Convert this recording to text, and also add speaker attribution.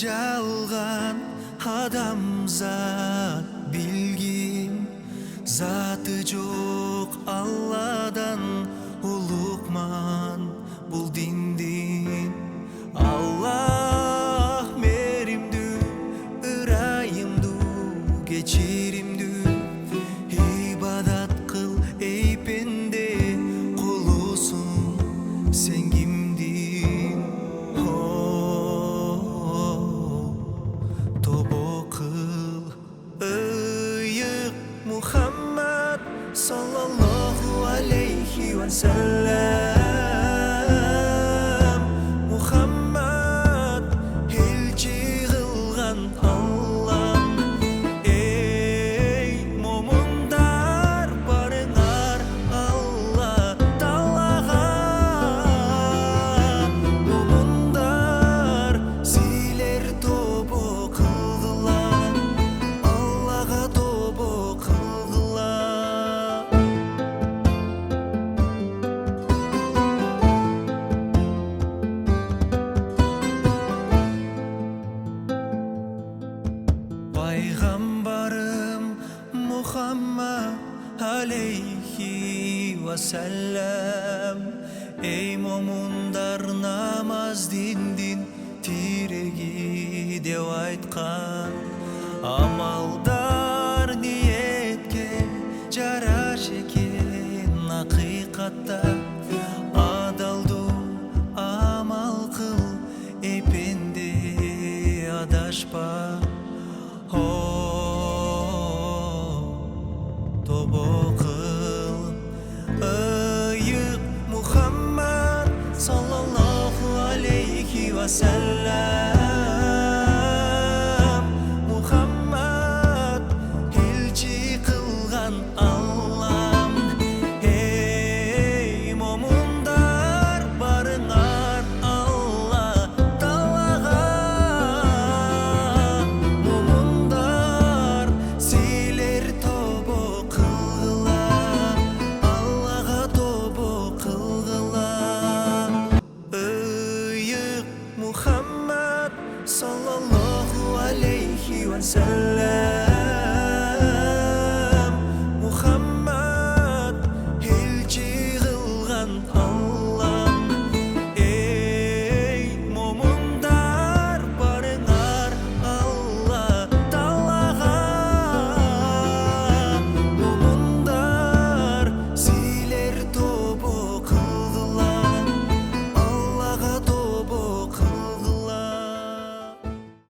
Speaker 1: жалған адамзат билгин заты жоқ Алладан улукман бул диндин. Аллах меримдүү, ырайымдуу, кечиримдүү, ибадат кыл эй пенде, кулусуң сен кимдин? Тобо кыл ыйык Мухаммад саллаллаху алейхи ва саллям. Мухаммад элчи кылган Аллам. Эй момундар, барыңар Алла Таалага. Момундар силер тобо кылгыла, Аллага тобо кылгыла. Пайгамбарым Мухаммад алейхи ва саллям. Эй момундар, намаз диндин тиреги деп айткан. Амалдар ниетке жараш экен акыйкатта. Адалдуу амал кыл эй пенде, адашпа. Тобо кыл ыйык Мухаммад саллаллаху алейхи ва саллям. Мухаммад элчи кылган Аллам. Эй момундар, барыңар Алла Таалага. Момундар силер тобо кылгыла, Аллага тобо кылгыла. Ыйык Мухаммад саллаллаху алейхи ва саллям. Мухаммад элчи кылган